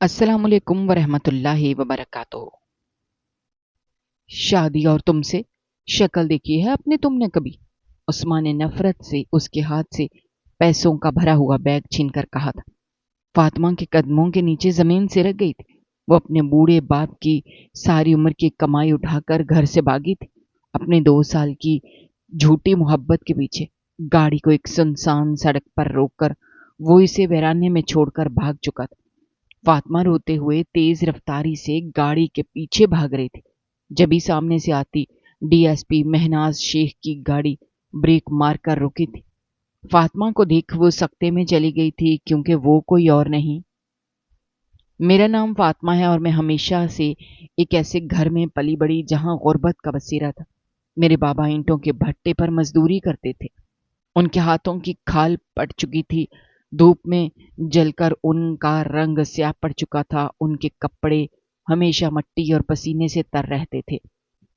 अस्सलामुअलैकुम वरहमतुल्लाहि वबरकातुहू। शादी और तुमसे शक्ल देखी है अपने तुमने कभी? उस्मान ने नफरत से उसके हाथ से पैसों का भरा हुआ बैग छीनकर कहा था। फातिमा के कदमों के नीचे जमीन सिरक गई थी। वो अपने बूढ़े बाप की सारी उम्र की कमाई उठाकर घर से भागी थी, अपने 2 साल की झूठी मोहब्बत के पीछे। गाड़ी को एक सुनसान सड़क पर रोककर वो इसे वीराने में छोड़कर भाग चुका था। फातिमा रोते हुए तेज रफ्तारी से गाड़ी के पीछे भाग रही थी। जब ही सामने से आती डीएसपी महनाज शेख की गाड़ी ब्रेक मार कर रुकी थी। फातिमा को देख वो सकते में चली गई थी, क्योंकि वो कोई और नहीं, मेरा नाम फातिमा है और मैं हमेशा से एक ऐसे घर में पली बड़ी जहां गुर्बत का बसेरा था। मेरे बाबा ईंटों के भट्टे पर मजदूरी करते थे। उनके हाथों की खाल पड़ चुकी थी, धूप में जलकर उनका रंग स्याह पड़ चुका था। उनके कपड़े हमेशा मिट्टी और पसीने से तर रहते थे,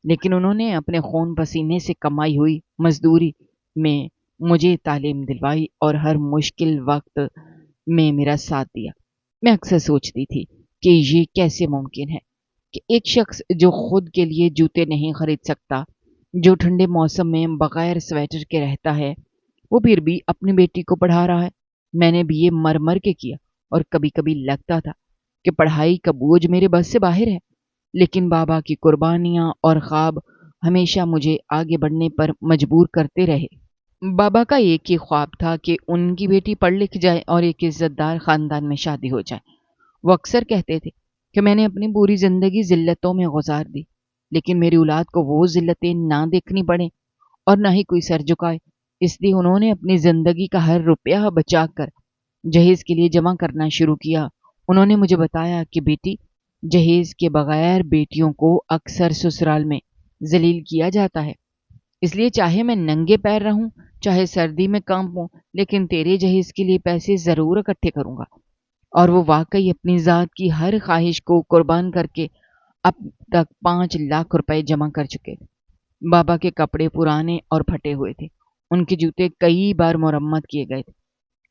लेकिन उन्होंने अपने खून पसीने से कमाई हुई मजदूरी में मुझे तालीम दिलवाई और हर मुश्किल वक्त में मेरा साथ दिया। मैं अक्सर सोचती थी कि ये कैसे मुमकिन है कि एक शख्स जो खुद के लिए जूते नहीं खरीद सकता, जो ठंडे मौसम में बगैर स्वेटर के रहता है, वो फिर भी अपनी बेटी को पढ़ा रहा है। मैंने भी ये मर मर के किया और कभी कभी लगता था कि पढ़ाई का बोझ मेरे बस से बाहर है, लेकिन बाबा की कुर्बानियां और ख्वाब हमेशा मुझे आगे बढ़ने पर मजबूर करते रहे। बाबा का एक ही ख्वाब था कि उनकी बेटी पढ़ लिख जाए और एक इज्जतदार खानदान में शादी हो जाए। वो अक्सर कहते थे कि मैंने अपनी पूरी जिंदगी जिल्लतों में गुजार दी, लेकिन मेरी औलाद को वो जिल्लतें ना देखनी पड़े और ना ही कोई सर झुकाए। इसलिए उन्होंने अपनी जिंदगी का हर रुपया बचाकर जहेज के लिए जमा करना शुरू किया। उन्होंने मुझे बताया कि बेटी, जहेज के बगैर बेटियों को अक्सर ससुराल में जलील किया जाता है, इसलिए चाहे मैं नंगे पैर रहूं, चाहे सर्दी में कांपूं, लेकिन तेरे जहेज के लिए पैसे जरूर इकट्ठे करूंगा। और वो वाकई अपनी जात की हर ख्वाहिश को कुर्बान करके अब तक 5 लाख रुपए जमा कर चुके थे। बाबा के कपड़े पुराने और फटे हुए थे। उनके जूते कई बार मरम्मत किए गए थे।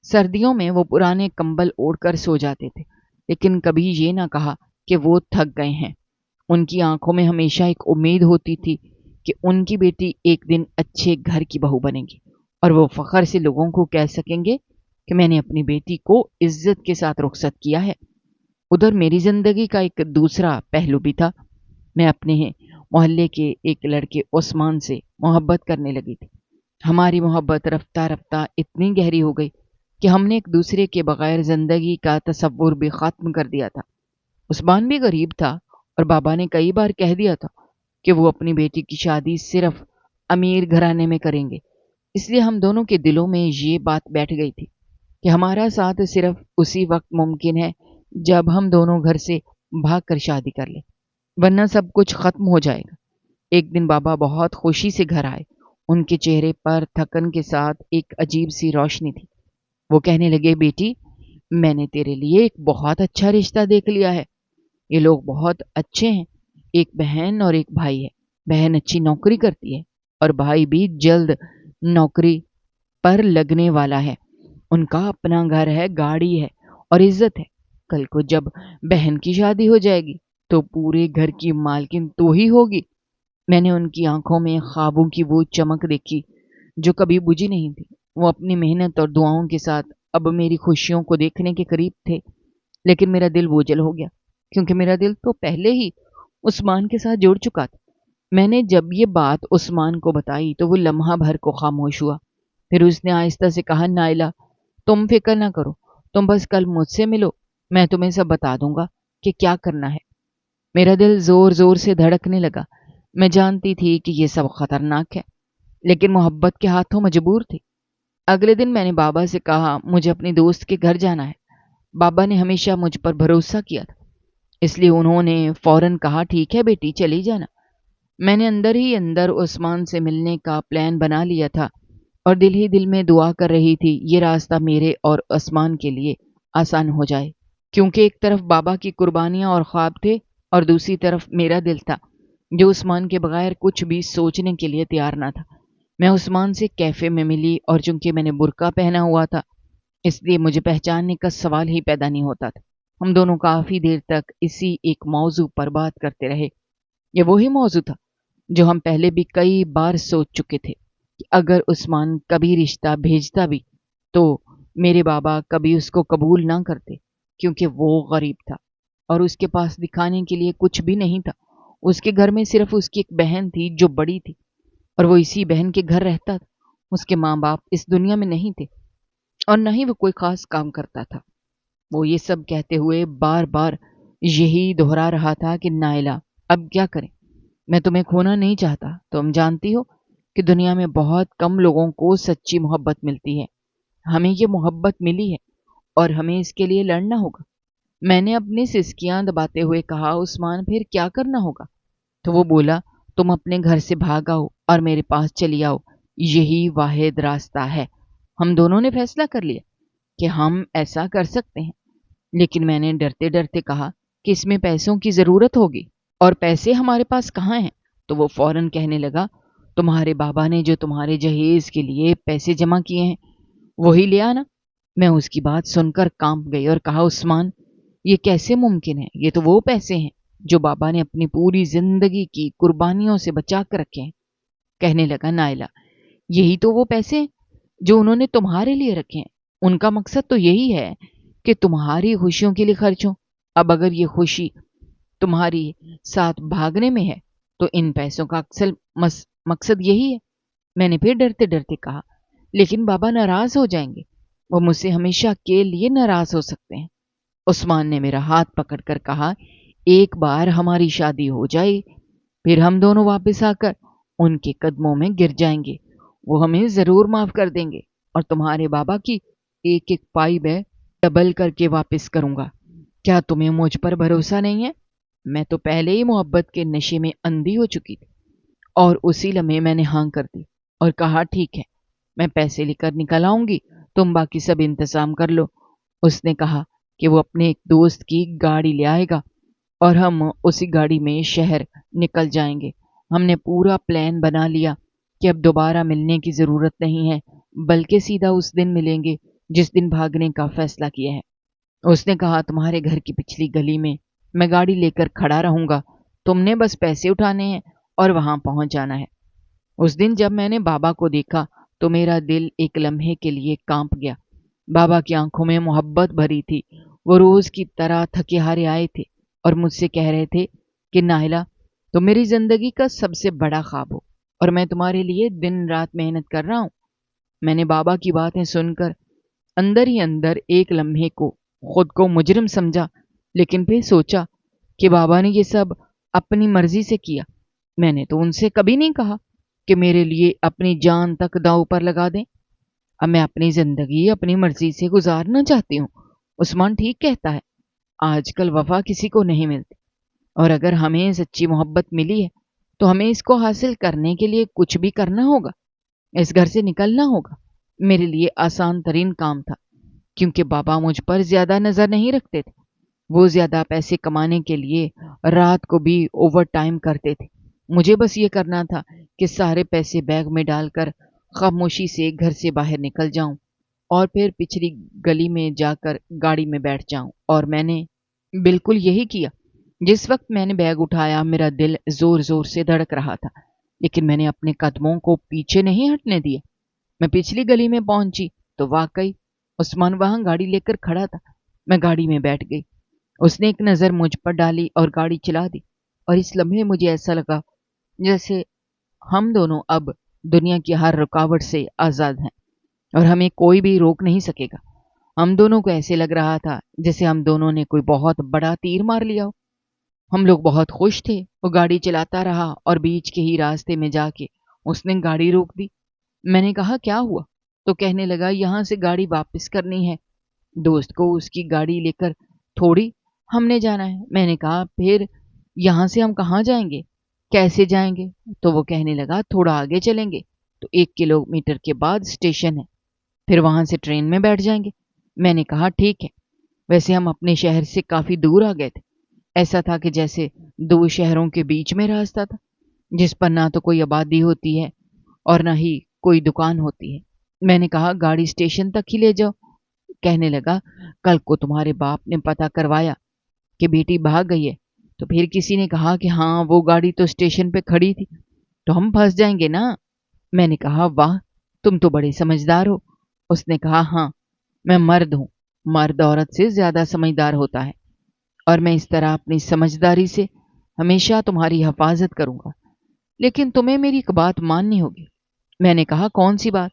सर्दियों में वो पुराने कंबल ओढ़कर सो जाते थे, लेकिन कभी ये ना कहा कि वो थक गए हैं। उनकी आंखों में हमेशा एक उम्मीद होती थी कि उनकी बेटी एक दिन अच्छे घर की बहू बनेगी और वो फख्र से लोगों को कह सकेंगे कि मैंने अपनी बेटी को इज्जत के साथ रुखसत किया है। उधर मेरी जिंदगी का एक दूसरा पहलू भी था। मैं अपने मोहल्ले के एक लड़के उस्मान से मोहब्बत करने लगी थी। हमारी मोहब्बत रफ्ता रफ्ता इतनी गहरी हो गई कि हमने एक दूसरे के बगैर जिंदगी का तसव्वुर भी खत्म कर दिया था। उस्मान भी गरीब था और बाबा ने कई बार कह दिया था कि वो अपनी बेटी की शादी सिर्फ अमीर घराने में करेंगे। इसलिए हम दोनों के दिलों में ये बात बैठ गई थी कि हमारा साथ सिर्फ उसी वक्त मुमकिन है जब हम दोनों घर से भाग कर शादी कर ले, वरना सब कुछ खत्म हो जाएगा। एक दिन बाबा बहुत खुशी से घर आए। उनके चेहरे पर थकन के साथ एक अजीब सी रोशनी थी। वो कहने लगे, बेटी, मैंने तेरे लिए एक बहुत अच्छा रिश्ता देख लिया है। ये लोग बहुत अच्छे हैं। एक बहन और एक भाई है। बहन अच्छी नौकरी करती है और भाई भी जल्द नौकरी पर लगने वाला है। उनका अपना घर है, गाड़ी है और इज्जत है। कल को जब बहन की शादी हो जाएगी तो पूरे घर की मालकिन तो ही होगी। मैंने उनकी आंखों में ख्वाबों की वो चमक देखी जो कभी बुझी नहीं थी। वो अपनी मेहनत और दुआओं के साथ अब मेरी खुशियों को देखने के करीब थे, लेकिन मेरा दिल बोझल हो गया, क्योंकि मेरा दिल तो पहले ही उस्मान के साथ जुड़ चुका था। मैंने जब ये बात उस्मान को बताई तो वो लम्हा भर को खामोश हुआ। फिर उसने आहिस्ता से कहा, नाइला, तुम फिक्र ना करो, तुम बस कल मुझसे मिलो, मैं तुम्हें सब बता दूंगा कि क्या करना है। मेरा दिल जोर जोर से धड़कने लगा। मैं जानती थी कि ये सब खतरनाक है, लेकिन मोहब्बत के हाथों मजबूर थी। अगले दिन मैंने बाबा से कहा, मुझे अपनी दोस्त के घर जाना है। बाबा ने हमेशा मुझ पर भरोसा किया था, इसलिए उन्होंने फौरन कहा, ठीक है बेटी, चली जाना। मैंने अंदर ही अंदर उस्मान से मिलने का प्लान बना लिया था और दिल ही दिल में दुआ कर रही थी ये रास्ता मेरे और उस्मान के लिए आसान हो जाए, क्योंकि एक तरफ बाबा की कुर्बानियां और ख्वाब थे और दूसरी तरफ मेरा दिल था जो उस्मान के बगैर कुछ भी सोचने के लिए तैयार ना था। मैं उस्मान से कैफे में मिली और चूंकि मैंने बुर्का पहना हुआ था, इसलिए मुझे पहचानने का सवाल ही पैदा नहीं होता था। हम दोनों काफी देर तक इसी एक मौजू पर बात करते रहे। ये वही मौजू था जो हम पहले भी कई बार सोच चुके थे कि अगर उस्मान कभी रिश्ता भेजता भी तो मेरे बाबा कभी उसको कबूल ना करते, क्योंकि वो गरीब था और उसके पास दिखाने के लिए कुछ भी नहीं था। उसके घर में सिर्फ उसकी एक बहन थी जो बड़ी थी, और वो इसी बहन के घर रहता था। उसके माँ बाप इस दुनिया में नहीं थे और न ही वो कोई खास काम करता था। वो ये सब कहते हुए बार बार यही दोहरा रहा था कि नायला, अब क्या करें? मैं तुम्हें खोना नहीं चाहता। तुम जानती हो कि दुनिया में बहुत कम लोगों को सच्ची मोहब्बत मिलती है। हमें ये मोहब्बत मिली है और हमें इसके लिए लड़ना होगा। मैंने अपनी सिसकियां दबाते हुए कहा, उस्मान फिर क्या करना होगा? तो वो बोला, तुम अपने घर से भाग आओ और मेरे पास चली आओ। यही वाहिद रास्ता है। हम दोनों ने फैसला कर लिया कि हम ऐसा कर सकते हैं, लेकिन मैंने डरते डरते कहा कि इसमें पैसों की जरूरत होगी और पैसे हमारे पास कहाँ हैं। तो वो फौरन कहने लगा, तुम्हारे बाबा ने जो तुम्हारे जहेज के लिए पैसे जमा किए हैं वही ले आना। मैं उसकी बात सुनकर कांप गई और कहा, उस्मान ये कैसे मुमकिन है? ये तो वो पैसे हैं जो बाबा ने अपनी पूरी जिंदगी की कुर्बानियों से बचा कर रखे हैं। कहने लगा, नायला, यही तो वो पैसे हैं जो उन्होंने तुम्हारे लिए रखे हैं। उनका मकसद तो यही है कि तुम्हारी खुशियों के लिए खर्च हो। अब अगर ये खुशी तुम्हारी साथ भागने में है तो इन पैसों का अक्सर मकसद यही है। मैंने फिर डरते डरते कहा, लेकिन बाबा नाराज हो जाएंगे। वो मुझसे हमेशा के लिए नाराज हो सकते हैं। उस्मान ने मेरा हाथ पकड़कर कहा, एक बार हमारी शादी हो जाए फिर हम दोनों वापस आकर उनके कदमों में गिर जाएंगे। वो हमें जरूर माफ कर देंगे और तुम्हारे बाबा की एक एक पाई मैं डबल करके वापस करूंगा। क्या तुम्हें मुझ पर भरोसा नहीं है? मैं तो पहले ही मोहब्बत के नशे में अंधी हो चुकी थी और उसी लम्हे मैंने हाँ कर दी और कहा, ठीक है, मैं पैसे लेकर निकल आऊंगी, तुम बाकी सब इंतजाम कर लो। उसने कहा कि वो अपने एक दोस्त की गाड़ी ले आएगा और हम उसी गाड़ी में शहर निकल जाएंगे। हमने पूरा प्लान बना लिया कि अब दोबारा मिलने की जरूरत नहीं है, बल्कि सीधा उस दिन मिलेंगे जिस दिन भागने का फैसला किया है। उसने कहा, तुम्हारे घर की पिछली गली में मैं गाड़ी लेकर खड़ा रहूंगा, तुमने बस पैसे उठाने हैं और वहां पहुंच जाना है। उस दिन जब मैंने बाबा को देखा तो मेरा दिल एक लम्हे के लिए कांप गया। बाबा की आंखों में मोहब्बत भरी थी। वो रोज की तरह थके हारे आए थे और मुझसे कह रहे थे कि नाहिला, तुम मेरी जिंदगी का सबसे बड़ा ख्वाब हो और मैं तुम्हारे लिए दिन रात मेहनत कर रहा हूँ। मैंने बाबा की बातें सुनकर अंदर ही अंदर एक लम्हे को खुद को मुजरिम समझा, लेकिन फिर सोचा कि बाबा ने ये सब अपनी मर्जी से किया। मैंने तो उनसे कभी नहीं कहा कि मेरे लिए अपनी जान तक दांव पर लगा दें। अब मैं अपनी जिंदगी अपनी मर्जी से गुजारना चाहती हूँ। उस्मान ठीक कहता है, आजकल वफा किसी को नहीं मिलती, और अगर हमें सच्ची मोहब्बत मिली है तो हमें इसको हासिल करने के लिए कुछ भी करना होगा। इस घर से निकलना होगा मेरे लिए आसान तरीन काम था, क्योंकि बाबा मुझ पर ज्यादा नजर नहीं रखते थे। वो ज्यादा पैसे कमाने के लिए रात को भी ओवर टाइम करते थे। मुझे बस ये करना था कि सारे पैसे बैग में डालकर खामोशी से घर से बाहर निकल जाऊं और फिर पिछली गली में जाकर गाड़ी में बैठ जाऊं। और मैंने बिल्कुल यही किया। जिस वक्त मैंने बैग उठाया मेरा दिल जोर जोर से धड़क रहा था, लेकिन मैंने अपने कदमों को पीछे नहीं हटने दिया। मैं पिछली गली में पहुंची तो वाकई उस्मान वहां गाड़ी लेकर खड़ा था। मैं गाड़ी में बैठ गई। उसने एक नज़र मुझ पर डाली और गाड़ी चला दी, और इस लम्हे मुझे ऐसा लगा जैसे हम दोनों अब दुनिया की हर रुकावट से आज़ाद हैं और हमें कोई भी रोक नहीं सकेगा। हम दोनों को ऐसे लग रहा था जैसे हम दोनों ने कोई बहुत बड़ा तीर मार लिया हो। हम लोग बहुत खुश थे। वो गाड़ी चलाता रहा और बीच के ही रास्ते में जाके उसने गाड़ी रोक दी। मैंने कहा, क्या हुआ? तो कहने लगा, यहाँ से गाड़ी वापस करनी है, दोस्त को उसकी गाड़ी लेकर थोड़ी हमने जाना है। मैंने कहा, फिर यहाँ से हम कहाँ जाएंगे, कैसे जाएंगे? तो वो कहने लगा, थोड़ा आगे चलेंगे तो 1 किलोमीटर के बाद स्टेशन है, फिर वहां से ट्रेन में बैठ जाएंगे। मैंने कहा, ठीक है। वैसे हम अपने शहर से काफी दूर आ गए थे। ऐसा था कि जैसे दो शहरों के बीच में रास्ता था, जिस पर ना तो कोई आबादी होती है और ना ही कोई दुकान होती है। मैंने कहा, गाड़ी स्टेशन तक ही ले जाओ। कहने लगा, कल को तुम्हारे बाप ने पता करवाया कि बेटी भाग गई है, तो फिर किसी ने कहा कि हाँ वो गाड़ी तो स्टेशन पे खड़ी थी, तो हम फंस जाएंगे ना। मैंने कहा, वाह तुम तो बड़े समझदार हो। उसने कहा, हाँ मैं मर्द हूं, मर्द औरत से ज्यादा समझदार होता है, और मैं इस तरह अपनी समझदारी से हमेशा तुम्हारी हिफाजत करूंगा। लेकिन तुम्हें मेरी एक बात माननी होगी। मैंने कहा, कौन सी बात?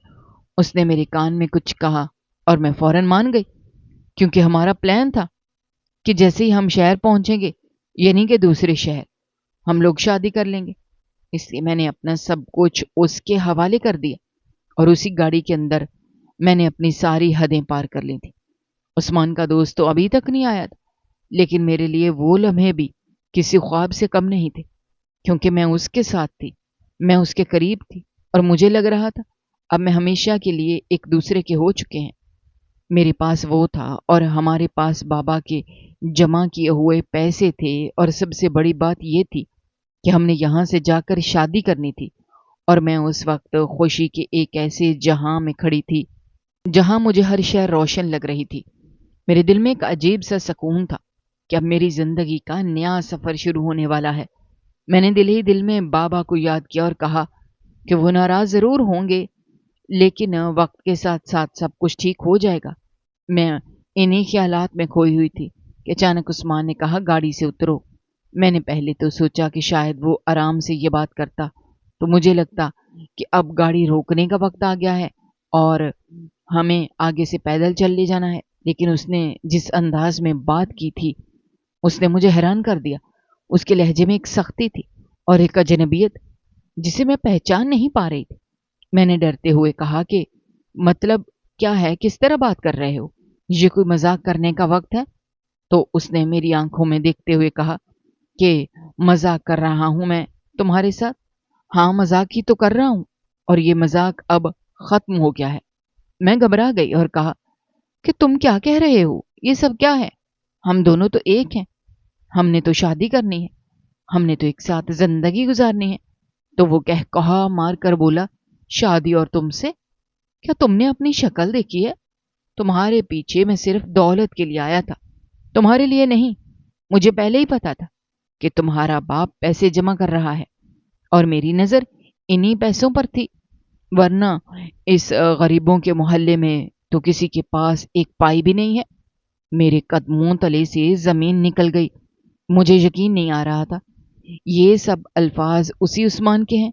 उसने मेरे कान में कुछ कहा और मैं फौरन मान गई, क्योंकि हमारा प्लान था कि जैसे ही हम शहर पहुंचेंगे, यानी कि दूसरे शहर, हम लोग शादी कर लेंगे। इसलिए मैंने अपना सब कुछ उसके हवाले कर दिया, और उसी गाड़ी के अंदर मैंने अपनी सारी हदें पार कर ली थी। उस्मान का दोस्त तो अभी तक नहीं आया था, लेकिन मेरे लिए वो लम्हे भी किसी ख्वाब से कम नहीं थे, क्योंकि मैं उसके साथ थी, मैं उसके करीब थी, और मुझे लग रहा था अब मैं हमेशा के लिए एक दूसरे के हो चुके हैं। मेरे पास वो था, और हमारे पास बाबा के जमा किए हुए पैसे थे, और सबसे बड़ी बात ये थी कि हमने यहाँ से जाकर शादी करनी थी। और मैं उस वक्त खुशी के एक ऐसे जहां में खड़ी थी जहां मुझे हर शय रोशन लग रही थी। मेरे दिल में एक अजीब सा सुकून था कि अब मेरी जिंदगी का नया सफर शुरू होने वाला है। मैंने दिल ही दिल में बाबा को याद किया और कहा कि वो नाराज जरूर होंगे, लेकिन वक्त के साथ साथ सब कुछ ठीक हो जाएगा। मैं इन्हीं ख्यालात में खोई हुई थी कि अचानक उस्मान ने कहा, गाड़ी से उतरो। मैंने पहले तो सोचा कि शायद वो आराम से ये बात करता तो मुझे लगता कि अब गाड़ी रोकने का वक्त आ गया है और हमें आगे से पैदल चल ले जाना है, लेकिन उसने जिस अंदाज में बात की थी उसने मुझे हैरान कर दिया। उसके लहजे में एक सख्ती थी और एक अजनबियत जिसे मैं पहचान नहीं पा रही थी। मैंने डरते हुए कहा कि मतलब क्या है, किस तरह बात कर रहे हो? ये कोई मजाक करने का वक्त है? तो उसने मेरी आंखों में देखते हुए कहा कि मजाक कर रहा हूं मैं तुम्हारे साथ? हाँ मजाक ही तो कर रहा हूं, और ये मजाक अब खत्म हो गया है। मैं घबरा गई और कहा कि तुम क्या कह रहे हो? ये सब क्या है? हम दोनों तो एक हैं, हमने तो शादी करनी है, हमने तो एक साथ जिंदगी गुजारनी है। तो वो कहा मार कर बोला, शादी और तुमसे? क्या तुमने अपनी शक्ल देखी है? तुम्हारे पीछे मैं सिर्फ दौलत के लिए आया था, तुम्हारे लिए नहीं। मुझे पहले ही पता था कि तुम्हारा बाप पैसे जमा कर रहा है, और मेरी नजर इन्हीं पैसों पर थी। वरना इस गरीबों के मोहल्ले में तो किसी के पास एक पाई भी नहीं है। मेरे कदमों तले से जमीन निकल गई। मुझे यकीन नहीं आ रहा था ये सब अल्फाज उसी उस्मान के हैं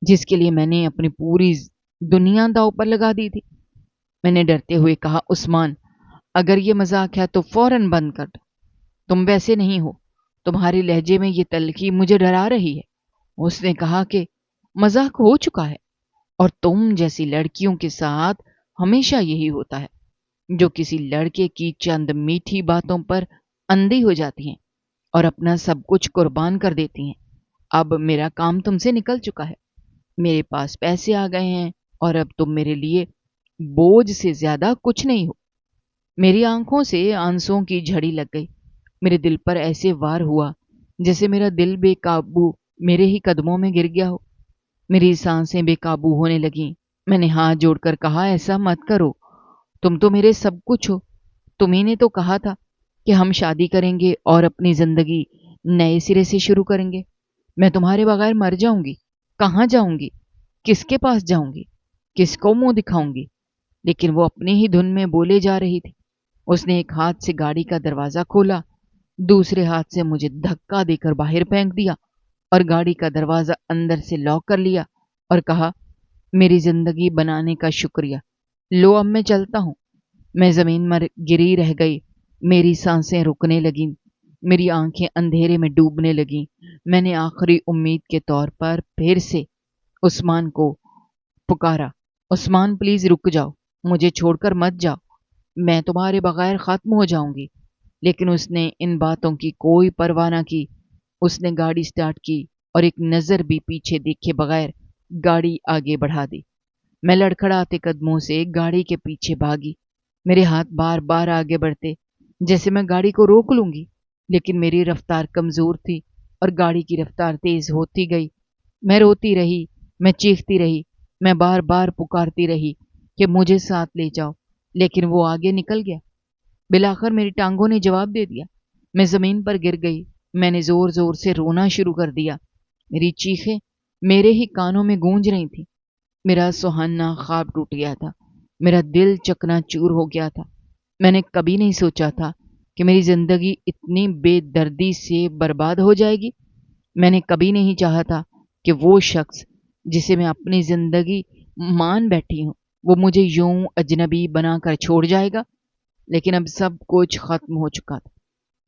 जिसके लिए मैंने अपनी पूरी दुनिया दांव पर लगा दी थी। मैंने डरते हुए कहा, उस्मान अगर ये मजाक है तो फौरन बंद कर दो। तुम वैसे नहीं हो, तुम्हारे लहजे में ये तल्खी मुझे डरा रही है। उसने कहा कि मजाक हो चुका है, और तुम जैसी लड़कियों के साथ हमेशा यही होता है, जो किसी लड़के की चंद मीठी बातों पर अंधी हो जाती हैं और अपना सब कुछ कुर्बान कर देती हैं। अब मेरा काम तुमसे निकल चुका है, मेरे पास पैसे आ गए हैं, और अब तुम मेरे लिए बोझ से ज्यादा कुछ नहीं हो। मेरी आंखों से आंसुओं की झड़ी लग गई। मेरे दिल पर ऐसे वार हुआ जैसे मेरा दिल बेकाबू मेरे ही कदमों में गिर गया हो। मेरी सांसें बेकाबू होने लगीं। मैंने हाथ जोड़कर कहा, ऐसा मत करो, तुम तो मेरे सब कुछ हो। तुम्ही ने तो कहा था कि हम शादी करेंगे और अपनी जिंदगी नए सिरे से शुरू करेंगे। मैं तुम्हारे बगैर मर जाऊंगी, कहाँ जाऊंगी, किसके पास जाऊंगी, किसको मुंह दिखाऊंगी? लेकिन वो अपनी ही धुन में बोले जा रही थी। उसने एक हाथ से गाड़ी का दरवाजा खोला, दूसरे हाथ से मुझे धक्का देकर बाहर फेंक दिया और गाड़ी का दरवाजा अंदर से लॉक कर लिया और कहा, मेरी जिंदगी बनाने का शुक्रिया, लो अब मैं चलता हूं। मैं जमीन पर गिरी रह गई। मेरी सांसें रुकने लगीं, मेरी आंखें अंधेरे में डूबने लगीं। मैंने आखिरी उम्मीद के तौर पर फिर से उस्मान को पुकारा, उस्मान प्लीज रुक जाओ, मुझे छोड़कर मत जाओ, मैं तुम्हारे बगैर खत्म हो जाऊंगी। लेकिन उसने इन बातों की कोई परवाह न की। उसने गाड़ी स्टार्ट की और एक नजर भी पीछे देखे बगैर गाड़ी आगे बढ़ा दी। मैं लड़खड़ाते कदमों से गाड़ी के पीछे भागी। मेरे हाथ बार बार आगे बढ़ते जैसे मैं गाड़ी को रोक लूंगी, लेकिन मेरी रफ्तार कमजोर थी और गाड़ी की रफ्तार तेज होती गई। मैं रोती रही, मैं चीखती रही, मैं बार बार पुकारती रही कि मुझे साथ ले जाओ, لیکن وہ آگے نکل گیا۔ بلاخر میری ٹانگوں نے جواب دے دیا۔ میں زمین پر گر گئی۔ میں نے زور زور سے رونا شروع کر دیا۔ میری چیخیں میرے ہی کانوں میں گونج رہی تھیں۔ میرا سہانا خواب ٹوٹ گیا تھا۔ میرا دل چکنا چور ہو گیا تھا۔ میں نے کبھی نہیں سوچا تھا کہ میری زندگی اتنی بے دردی سے برباد ہو جائے گی۔ میں نے کبھی نہیں چاہا تھا کہ وہ شخص جسے میں اپنی زندگی مان بیٹھی ہوں وہ مجھے یوں اجنبی بنا کر چھوڑ جائے گا۔ لیکن اب سب کچھ ختم ہو چکا تھا۔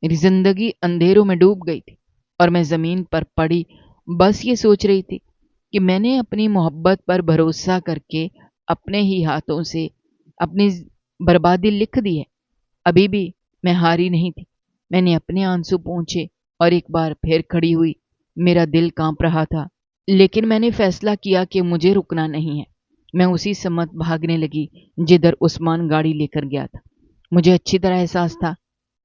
میری زندگی اندھیروں میں ڈوب گئی تھی اور میں زمین پر پڑی بس یہ سوچ رہی تھی کہ میں نے اپنی محبت پر بھروسہ کر کے اپنے ہی ہاتھوں سے اپنی بربادی لکھ دی ہے۔ ابھی بھی میں ہاری نہیں تھی۔ میں نے اپنے آنسو پونچھے اور ایک بار پھر کھڑی ہوئی۔ میرا دل کانپ رہا تھا، لیکن میں نے فیصلہ کیا کہ مجھے رکنا نہیں ہے۔ میں اسی سمت بھاگنے لگی جدھر عثمان گاڑی لے کر گیا تھا۔ مجھے اچھی طرح احساس تھا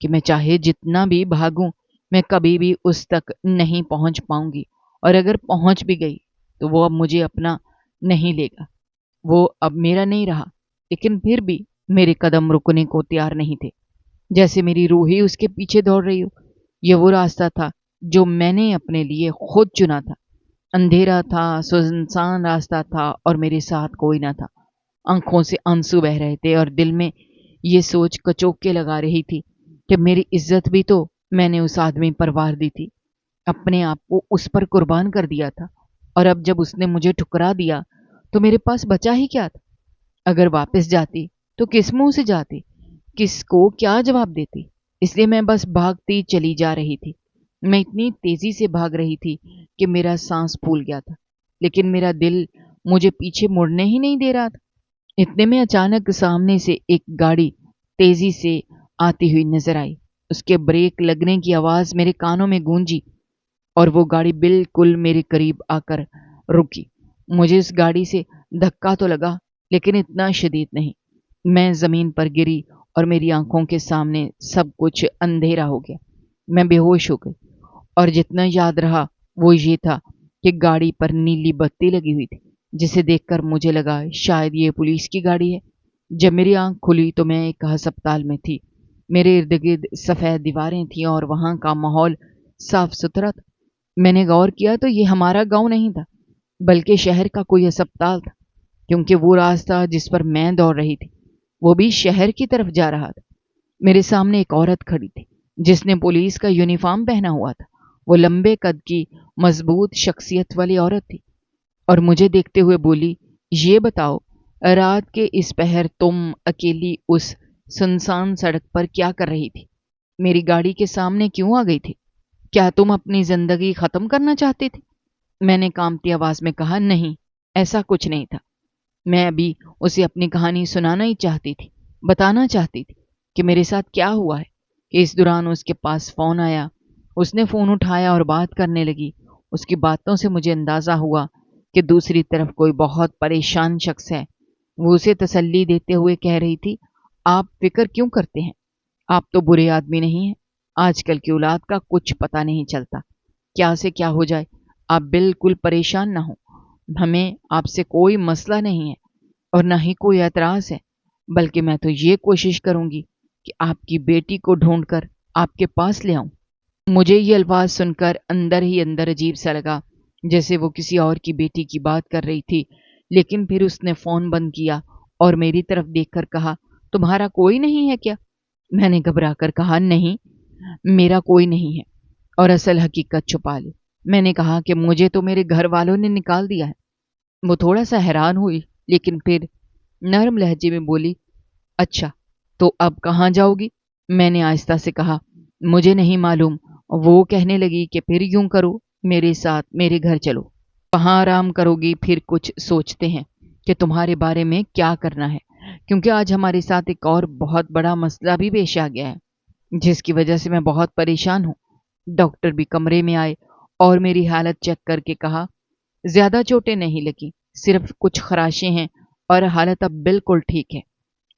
کہ میں چاہے جتنا بھی بھاگوں میں کبھی بھی اس تک نہیں پہنچ پاؤں گی، اور اگر پہنچ بھی گئی تو وہ اب مجھے اپنا نہیں لے گا، وہ اب میرا نہیں رہا۔ لیکن پھر بھی میرے قدم رکنے کو تیار نہیں تھے، جیسے میری روح ہی اس کے پیچھے دوڑ رہی ہو۔ یہ وہ راستہ تھا جو میں نے اپنے لیے خود چنا تھا۔ اندھیرا تھا، سنسان راستہ تھا اور میرے ساتھ کوئی نہ تھا۔ آنکھوں سے آنسو بہ رہے تھے اور دل میں یہ سوچ کچوکے لگا رہی تھی کہ میری عزت بھی تو میں نے اس آدمی پر وار دی تھی، اپنے آپ کو اس پر قربان کر دیا تھا، اور اب جب اس نے مجھے ٹھکرا دیا تو میرے پاس بچا ہی کیا تھا؟ اگر واپس جاتی تو کس منہ سے جاتی، کس کو کیا جواب دیتی؟ اس لیے میں بس بھاگتی چلی جا رہی تھی۔ میں اتنی تیزی سے بھاگ رہی تھی کہ میرا سانس پھول گیا تھا، لیکن میرا دل مجھے پیچھے مڑنے ہی نہیں دے رہا تھا۔ اتنے میں اچانک سامنے سے ایک گاڑی تیزی سے آتی ہوئی نظر آئی۔ اس کے بریک لگنے کی آواز میرے کانوں میں گونجی اور وہ گاڑی بالکل میرے قریب آ کر رکی۔ مجھے اس گاڑی سے دھکا تو لگا، لیکن اتنا شدید نہیں۔ میں زمین پر گری اور میری آنکھوں کے سامنے سب کچھ اندھیرا ہو گیا۔ میں بے ہوش ہو گئی، اور جتنا یاد رہا وہ یہ تھا کہ گاڑی پر نیلی بتی لگی ہوئی تھی، جسے دیکھ کر مجھے لگا شاید یہ پولیس کی گاڑی ہے۔ جب میری آنکھ کھلی تو میں ایک ہسپتال میں تھی۔ میرے ارد گرد سفید دیواریں تھیں اور وہاں کا ماحول صاف ستھرا تھا۔ میں نے غور کیا تو یہ ہمارا گاؤں نہیں تھا، بلکہ شہر کا کوئی ہسپتال تھا، کیونکہ وہ راستہ جس پر میں دوڑ رہی تھی وہ بھی شہر کی طرف جا رہا تھا۔ میرے سامنے ایک عورت کھڑی تھی جس نے پولیس کا یونیفارم پہنا ہوا تھا۔ وہ لمبے قد کی مضبوط شخصیت والی عورت تھی اور مجھے دیکھتے ہوئے بولی، یہ بتاؤ رات کے اس پہر تم اکیلی اس سنسان سڑک پر کیا کر رہی تھی؟ میری گاڑی کے سامنے کیوں آ گئی تھی؟ کیا تم اپنی زندگی ختم کرنا چاہتے تھے؟ میں نے کانپتی آواز میں کہا، نہیں، ایسا کچھ نہیں تھا۔ میں ابھی اسے اپنی کہانی سنانا ہی چاہتی تھی، بتانا چاہتی تھی کہ میرے ساتھ کیا ہوا ہے، کہ اس دوران اس کے پاس فون آیا۔ اس نے فون اٹھایا اور بات کرنے لگی۔ اس کی باتوں سے مجھے اندازہ ہوا کہ دوسری طرف کوئی بہت پریشان شخص ہے۔ وہ اسے تسلی دیتے ہوئے کہہ رہی تھی، آپ فکر کیوں کرتے ہیں؟ آپ تو برے آدمی نہیں ہیں۔ آج کل کی اولاد کا کچھ پتہ نہیں چلتا، کیا سے کیا ہو جائے۔ آپ بالکل پریشان نہ ہوں، ہمیں آپ سے کوئی مسئلہ نہیں ہے اور نہ ہی کوئی اعتراض ہے، بلکہ میں تو یہ کوشش کروں گی کہ آپ کی بیٹی کو ڈھونڈ کر آپ کے پاس لے آؤں۔ مجھے یہ الفاظ سن کر اندر ہی اندر عجیب سا لگا، جیسے وہ کسی اور کی بیٹی کی بات کر رہی تھی۔ لیکن پھر اس نے فون بند کیا اور میری طرف دیکھ کر کہا، تمہارا کوئی نہیں ہے کیا؟ میں نے گھبرا کر کہا، نہیں، میرا کوئی نہیں ہے، اور اصل حقیقت چھپا لی۔ میں نے کہا کہ مجھے تو میرے گھر والوں نے نکال دیا ہے۔ وہ تھوڑا سا حیران ہوئی، لیکن پھر نرم لہجے میں بولی، اچھا، تو اب کہاں جاؤ گی؟ میں نے آہستہ سے کہا، مجھے نہیں معلوم۔ وہ کہنے لگی کہ پھر یوں کرو، میرے ساتھ میرے گھر چلو۔ کہاں آرام کرو گی، پھر کچھ سوچتے ہیں کہ تمہارے بارے میں کیا کرنا ہے، کیونکہ آج ہمارے ساتھ ایک اور بہت بڑا مسئلہ بھی پیش آ گیا ہے، جس کی وجہ سے میں بہت پریشان ہوں۔ ڈاکٹر بھی کمرے میں آئے اور میری حالت چیک کر کے کہا، زیادہ چوٹیں نہیں لگی، صرف کچھ خراشیں ہیں اور حالت اب بالکل ٹھیک ہے۔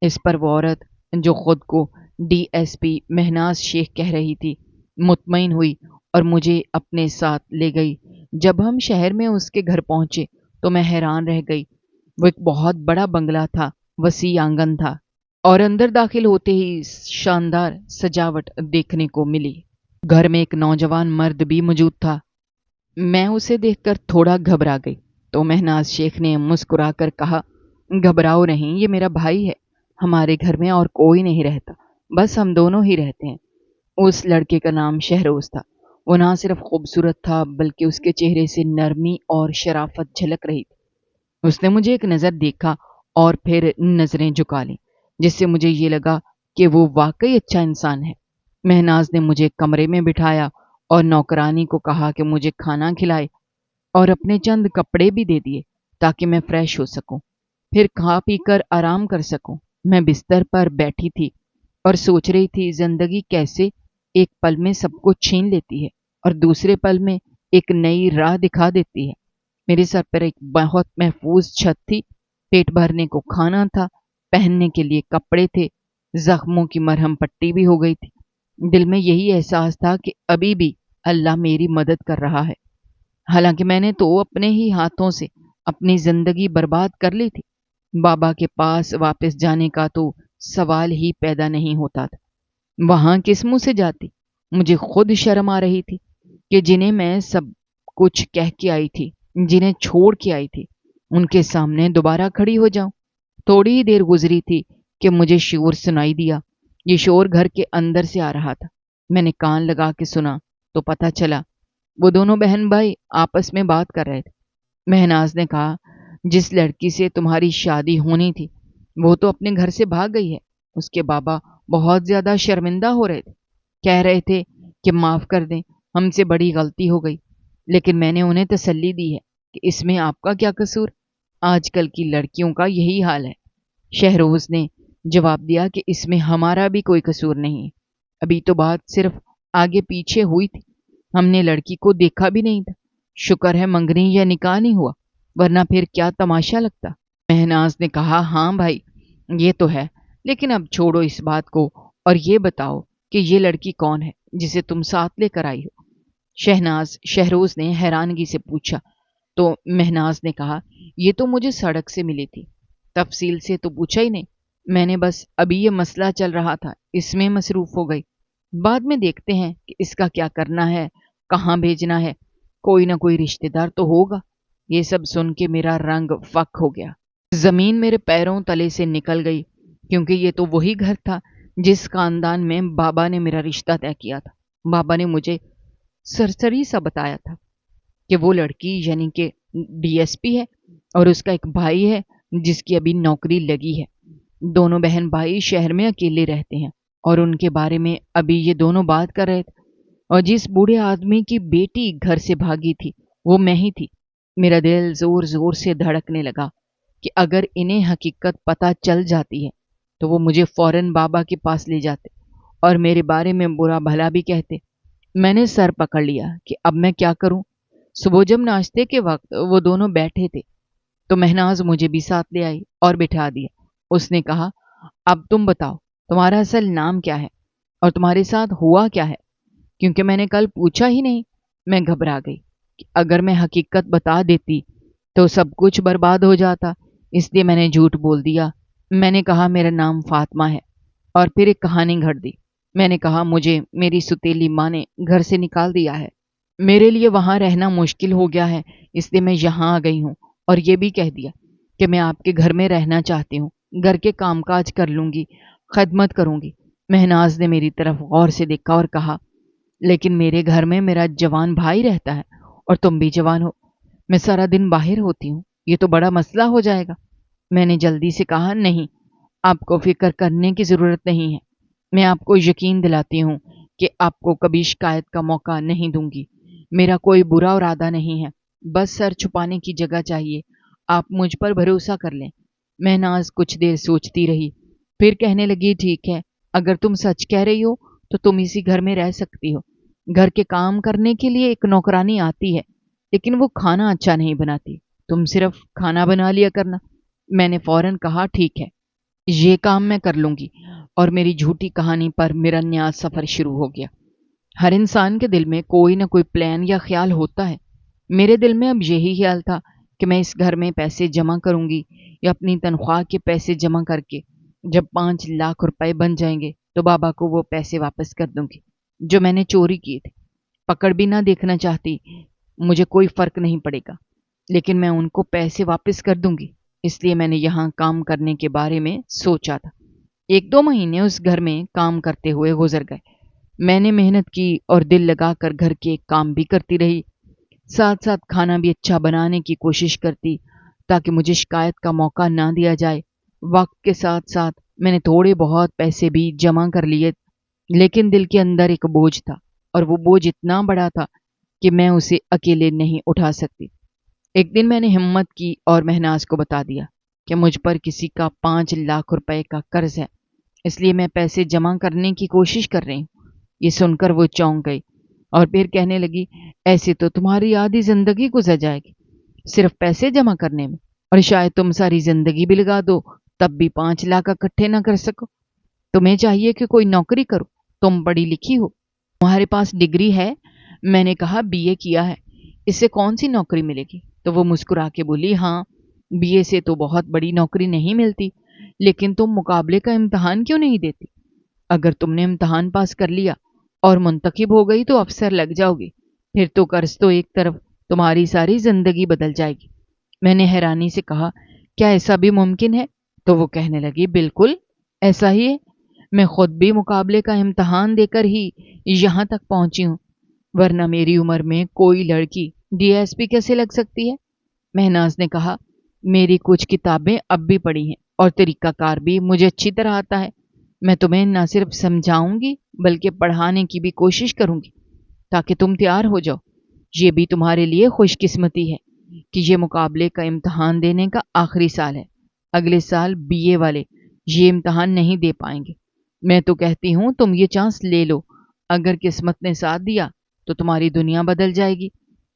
اس پر وہ عورت جو خود کو ڈی ایس پی مہناز شیخ کہہ رہی تھی مطمئن ہوئی اور مجھے اپنے ساتھ لے گئی۔ جب ہم شہر میں اس کے گھر پہنچے تو میں حیران رہ گئی۔ وہ ایک بہت بڑا بنگلہ تھا، وسیع آنگن تھا، और अंदर दाखिल होते ही शानदार सजावट देखने को मिली। घर में एक नौजवान मर्द भी मौजूद था। मैं उसे देखकर थोड़ा घबरा गई तो महनाज शेख ने मुस्कुराकर कहा, घबराओ नहीं, ये मेरा भाई है। हमारे घर में और कोई नहीं रहता, बस हम दोनों ही रहते हैं। उस लड़के का नाम शहरोज था। वो ना सिर्फ खूबसूरत था बल्कि उसके चेहरे से नरमी और शराफत झलक रही थी। उसने मुझे एक नज़र देखा और फिर नज़रें झुका लीं, जिससे मुझे ये लगा कि वो वाकई अच्छा इंसान है। महनाज ने मुझे कमरे में बिठाया और नौकरानी को कहा कि मुझे खाना खिलाए और अपने चंद कपड़े भी दे दिए ताकि मैं फ्रेश हो सकूं, फिर खा पी कर आराम कर सकूं। मैं बिस्तर पर बैठी थी और सोच रही थी जिंदगी कैसे एक पल में सब कुछ छीन लेती है और दूसरे पल में एक नई राह दिखा देती है। मेरे सर पर एक बहुत महफूज छत थी, पेट भरने को खाना था, पहनने के लिए कपड़े थे, जख्मों की मरहम पट्टी भी हो गई थी। दिल में यही एहसास था कि अभी भी अल्लाह मेरी मदद कर रहा है। हालांकि मैंने तो अपने ही हाथों से अपनी जिंदगी बर्बाद कर ली थी। बाबा के पास वापस जाने का तो सवाल ही पैदा नहीं होता था। वहां किस मुंह से जाती? मुझे खुद शर्म आ रही थी कि जिन्हें मैं सब कुछ कह के आई थी, जिन्हें छोड़ के आई थी, उनके सामने दोबारा खड़ी हो जाऊं। थोड़ी ही देर गुजरी थी कि मुझे शोर सुनाई दिया। ये शोर घर के अंदर से आ रहा था। मैंने कान लगा के सुना तो पता चला वो दोनों बहन भाई आपस में बात कर रहे थे। महनाज ने कहा, जिस लड़की से तुम्हारी शादी होनी थी वो तो अपने घर से भाग गई है। उसके बाबा बहुत ज्यादा शर्मिंदा हो रहे थे, कह रहे थे कि माफ कर दें, हमसे बड़ी गलती हो गई। लेकिन मैंने उन्हें तसल्ली दी है कि इसमें आपका क्या कसूर, आजकल की लड़कियों का यही हाल है। शहरोज ने जवाब दिया कि इसमें हमारा भी कोई कसूर नहीं है। अभी तो बात सिर्फ आगे पीछे हुई थी, हमने लड़की को देखा भी नहीं था। शुक्र है मंगनी या निकाह नहीं हुआ, वरना फिर क्या तमाशा लगता। महनाज ने कहा, हाँ भाई ये तो है, लेकिन अब छोड़ो इस बात को और ये बताओ कि ये लड़की कौन है जिसे तुम साथ लेकर आई हो। शहरोज ने हैरानगी से पूछा। तो महनाज ने कहा, ये तो मुझे सड़क से मिली थी, तफसील से तो पूछा ही नहीं। मैंने बस अभी ये मसला चल रहा था इसमें मसरूफ हो गई। बाद में देखते हैं कि इसका क्या करना है, कहाँ भेजना है, कोई ना कोई रिश्तेदार तो होगा। ये सब सुन के मेरा रंग फक हो गया, जमीन मेरे पैरों तले से निकल गई, क्योंकि ये तो वही घर था जिस खानदान में बाबा ने मेरा रिश्ता तय किया था। बाबा ने मुझे सरसरी सा बताया था कि वो लड़की यानी कि डीएसपी है और उसका एक भाई है जिसकी अभी नौकरी लगी है। दोनों बहन भाई शहर में अकेले रहते हैं और उनके बारे में अभी ये दोनों बात कर रहे थे। और जिस बूढ़े आदमी की बेटी घर से भागी थी वो मैं ही थी। मेरा दिल जोर जोर से धड़कने लगा कि अगर इन्हें हकीकत पता चल जाती है तो वो मुझे फौरन बाबा के पास ले जाते और मेरे बारे में बुरा भला भी कहते। मैंने सर पकड़ लिया कि अब मैं क्या करूं। सुबह जब नाश्ते के वक्त वो दोनों बैठे थे तो महनाज मुझे भी साथ ले आई और बिठा दिया। उसने कहा, अब तुम बताओ तुम्हारा असल नाम क्या है और तुम्हारे साथ हुआ क्या है, क्योंकि मैंने कल पूछा ही नहीं। मैं घबरा गई कि अगर मैं हकीकत बता देती तो सब कुछ बर्बाद हो जाता, इसलिए मैंने झूठ बोल दिया। मैंने कहा मेरा नाम फातिमा है और फिर एक कहानी घड़ दी। मैंने कहा मुझे मेरी सुतीली माँ ने घर से निकाल दिया है, मेरे लिए वहां रहना मुश्किल हो गया है, इसलिए मैं यहाँ आ गई हूँ। और ये भी कह दिया कि मैं आपके घर में रहना चाहती हूँ, घर के कामकाज कर लूंगी, खदमत करूंगी। महनाज ने मेरी तरफ गौर से देखा और कहा, लेकिन मेरे घर में मेरा जवान भाई रहता है और तुम भी जवान हो, मैं सारा दिन बाहर होती हूँ, ये तो बड़ा मसला हो जाएगा। मैंने जल्दी से कहा, नहीं, आपको फिक्र करने की जरूरत नहीं है। मैं आपको यकीन दिलाती हूँ कि आपको कभी शिकायत का मौका नहीं दूंगी। मेरा कोई बुरा इरादा नहीं है, बस सर छुपाने की जगह चाहिए। आप मुझ पर भरोसा कर लें। महनाज कुछ देर सोचती रही, फिर कहने लगी, ठीक है, अगर तुम सच कह रही हो तो तुम इसी घर में रह सकती हो। घर के काम करने के लिए एक नौकरानी आती है, लेकिन वो खाना अच्छा नहीं बनाती, तुम सिर्फ खाना बना लिया करना। मैंने फौरन कहा, ठीक है, ये काम मैं कर लूंगी। और मेरी झूठी कहानी पर मेरा नया सफर शुरू हो गया। हर इंसान के दिल में कोई ना कोई प्लान या ख्याल होता है। मेरे दिल में अब यही ख्याल था कि मैं इस घर में पैसे जमा करूंगी या अपनी तनख्वाह के पैसे जमा करके जब 5 लाख रुपए बन जाएंगे तो बाबा को वो पैसे वापस कर दूंगी जो मैंने चोरी किए थे। पकड़ भी ना देखना चाहती, मुझे कोई फर्क नहीं पड़ेगा, लेकिन मैं उनको पैसे वापस कर दूंगी। इसलिए मैंने यहाँ काम करने के बारे में सोचा था। 1-2 महीने उस घर में काम करते हुए गुजर गए। मैंने मेहनत की और दिल लगाकर घर के काम भी करती रही, साथ साथ खाना भी अच्छा बनाने की कोशिश करती ताकि मुझे शिकायत का मौका ना दिया जाए। वक्त के साथ साथ मैंने थोड़े बहुत पैसे भी जमा कर लिए, लेकिन दिल के अंदर एक बोझ था और वो बोझ इतना बड़ा था कि मैं उसे अकेले नहीं उठा सकती। एक दिन मैंने हिम्मत की और महनाज को बता दिया कि मुझ पर किसी का 5 लाख रुपए का कर्ज है, इसलिए मैं पैसे जमा करने की कोशिश कर रही हूँ। ये सुनकर वो चौंक गई और फिर कहने लगी, ऐसे तो तुम्हारी आधी जिंदगी गुजर जाएगी सिर्फ पैसे जमा करने में, और शायद तुम सारी जिंदगी भी लगा दो तब भी 5 लाख इकट्ठे ना कर सको। तुम्हें चाहिए कि कोई नौकरी करो, तुम पढ़ी लिखी हो, तुम्हारे पास डिग्री है। मैंने कहा बीए किया है, इससे कौन सी नौकरी मिलेगी? तो वो मुस्कुरा के बोली, हाँ, बीए से तो बहुत बड़ी नौकरी नहीं मिलती, लेकिन तुम मुकाबले का इम्तहान क्यों नहीं देती? अगर तुमने इम्तहान पास कर लिया और मुंतखब हो गई तो अफसर लग जाओगी, फिर तो कर्ज तो एक तरफ, तुम्हारी सारी जिंदगी बदल जाएगी। मैंने हैरानी से कहा, क्या ऐसा भी मुमकिन है? तो वो कहने लगी, बिल्कुल ऐसा ही है। मैं खुद भी मुकाबले का इम्तहान देकर ही यहाँ तक पहुंची हूँ, वरना मेरी उम्र में कोई लड़की डीएसपी कैसे लग सकती है? महनाज ने कहा, मेरी कुछ किताबें अब भी पढ़ी हैं और तरीकाकार भी मुझे अच्छी तरह आता है। मैं तुम्हें न सिर्फ समझाऊंगी बल्कि पढ़ाने की भी कोशिश करूंगी ताकि तुम तैयार हो जाओ। ये भी तुम्हारे लिए खुशकिस्मती है कि ये मुकाबले का इम्तहान देने का आखिरी साल है। अगले साल बीए वाले ये इम्तहान नहीं दे पाएंगे। मैं तो कहती हूँ तुम ये चांस ले लो, अगर किस्मत ने साथ दिया तो तुम्हारी दुनिया बदल जाएगी।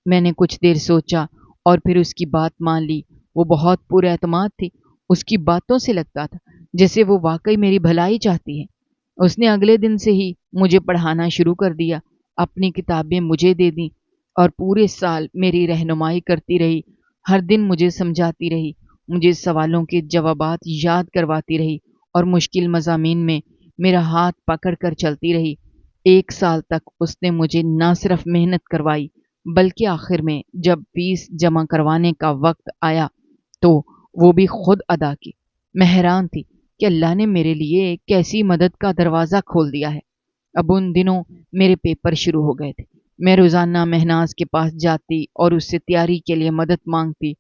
मैंने कुछ देर सोचा और फिर उसकी बात मान ली। वो बहुत पुरएतमाद थी, उसकी बातों से लगता था जैसे वो वाकई मेरी भलाई चाहती है। उसने अगले दिन से ही मुझे पढ़ाना शुरू कर दिया, अपनी किताबें मुझे दे दी और पूरे साल मेरी रहनुमाई करती रही। हर दिन मुझे समझाती रही, मुझे सवालों के जवाबात याद करवाती रही और मुश्किल मज़ामीन में मेरा हाथ पकड़ कर चलती रही। 1 साल तक उसने मुझे न सिर्फ मेहनत करवाई बल्कि आखिर में जब फीस जमा करवाने का वक्त आया तो वो भी खुद अदा की। मैं हैरान थी कि अल्लाह ने मेरे लिए कैसी मदद का दरवाज़ा खोल दिया है। अब उन दिनों मेरे पेपर शुरू हो गए थे। मैं रोज़ाना महनाज के पास जाती और उससे तैयारी के लिए मदद मांगती।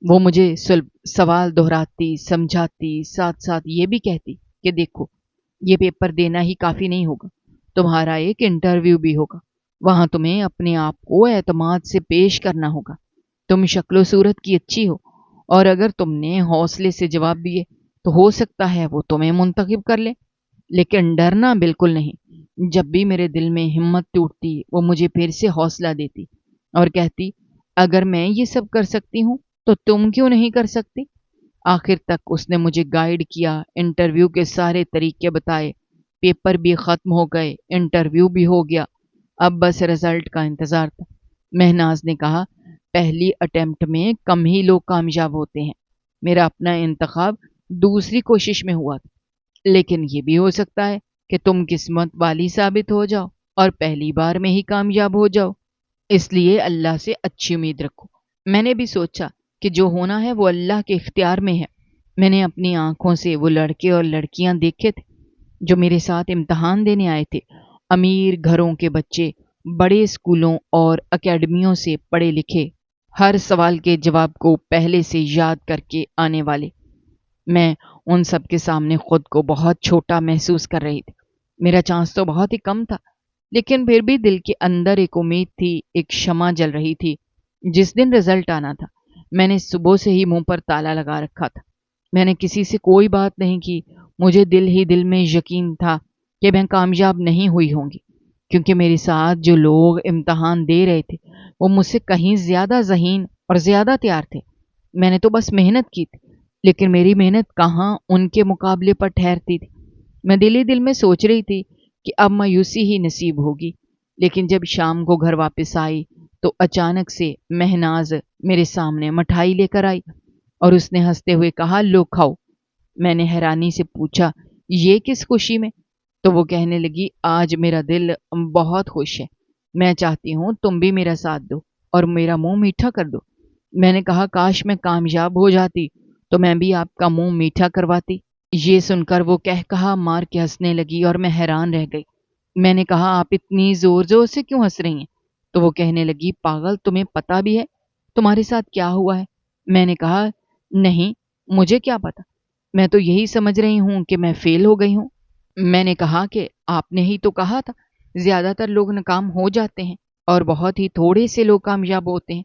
वो मुझे सवाल दोहराती, समझाती, साथ साथ ये भी कहती कि देखो, ये पेपर देना ही काफ़ी नहीं होगा, तुम्हारा एक इंटरव्यू भी होगा। वहाँ तुम्हें अपने आप को एतमाद से पेश करना होगा। तुम शक्लो सूरत की अच्छी हो और अगर तुमने हौसले से जवाब दिए तो हो सकता है वो तुम्हें मुंतखब कर ले, लेकिन डरना बिल्कुल नहीं। जब भी मेरे दिल में हिम्मत टूटती वो मुझे फिर से हौसला देती और कहती, अगर मैं ये सब कर सकती हूँ तो तुम क्यों नहीं कर सकती? आखिर तक उसने मुझे गाइड किया, इंटरव्यू के सारे तरीके बताए। पेपर भी ख़त्म हो गए, इंटरव्यू भी हो गया। अब बस रिजल्ट का इंतज़ार था। महनाज ने कहा, पहली अटेम्प्ट में कम ही लोग कामयाब होते हैं। मेरा अपना इंतखाब दूसरी कोशिश में हुआ था, लेकिन ये भी हो सकता है कि तुम किस्मत वाली साबित हो जाओ और पहली बार में ही कामयाब हो जाओ। इसलिए अल्लाह से अच्छी उम्मीद रखो। मैंने भी सोचा कि जो होना है वो अल्लाह के इख्तियार में है। मैंने अपनी आंखों से वो लड़के और लड़कियां देखे थे जो मेरे साथ इम्तहान देने आए थे। अमीर घरों के बच्चे, बड़े स्कूलों और अकेडमियों से पढ़े लिखे, हर सवाल के जवाब को पहले से याद करके आने वाले। मैं उन सब के सामने खुद को बहुत छोटा महसूस कर रही थी। मेरा चांस तो बहुत ही कम था, लेकिन फिर भी दिल के अंदर एक उम्मीद थी, एक शमा जल रही थी। जिस दिन रिजल्ट आना था मैंने सुबह से ही मुंह पर ताला लगा रखा था। मैंने किसी से कोई बात नहीं की। मुझे दिल ही दिल में यकीन था कि मैं कामयाब नहीं हुई होंगी, क्योंकि मेरे साथ जो लोग इम्तहान दे रहे थे वो मुझसे कहीं ज़्यादा ज़हीन और ज़्यादा तैयार थे। मैंने तो बस मेहनत की थी, लेकिन मेरी मेहनत कहाँ उनके मुकाबले पर ठहरती थी। मैं दिल ही दिल में सोच रही थी कि अब मायूसी ही नसीब होगी। लेकिन जब शाम को घर वापस आई तो अचानक से महनाज मेरे सामने मिठाई लेकर आई और उसने हंसते हुए कहा, लो खाओ। میں نے حیرانی سے پوچھا، یہ کس خوشی میں؟ تو وہ کہنے لگی، آج میرا دل بہت خوش ہے، میں چاہتی ہوں تم بھی میرا ساتھ دو اور میرا منہ میٹھا کر دو۔ میں نے کہا، کاش میں کامیاب ہو جاتی تو میں بھی آپ کا منہ میٹھا کرواتی۔ یہ سن کر وہ کہا مار کے ہنسنے لگی اور میں حیران رہ گئی۔ میں نے کہا، آپ اتنی زور زور سے کیوں ہنس رہی ہیں؟ تو وہ کہنے لگی، پاگل، تمہیں پتہ بھی ہے تمہارے ساتھ کیا ہوا ہے؟ میں نے کہا، نہیں، مجھے کیا پتا، میں تو یہی سمجھ رہی ہوں کہ میں فیل ہو گئی ہوں۔ میں نے کہا کہ آپ نے ہی تو کہا تھا زیادہ تر لوگ ناکام ہو جاتے ہیں اور بہت ہی تھوڑے سے لوگ کامیاب ہوتے ہیں،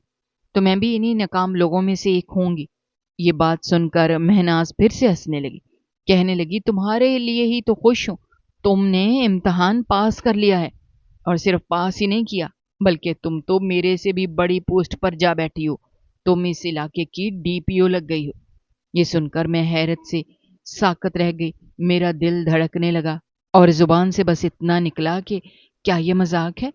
تو میں بھی انہی ناکام لوگوں میں سے ایک ہوں گی۔ یہ بات سن کر مہناز پھر سے ہنسنے لگی، کہنے لگی، تمہارے لیے ہی تو خوش ہوں، تم نے امتحان پاس کر لیا ہے، اور صرف پاس ہی نہیں کیا بلکہ تم تو میرے سے بھی بڑی پوسٹ پر جا بیٹھی ہو، تم اس علاقے کی DPO لگ گئی ہو۔ یہ سن کر میں حیرت سے ساکت رہ گئی، میرا دل دھڑکنے لگا اور زبان سے بس اتنا نکلا کہ کیا یہ مذاق ہے؟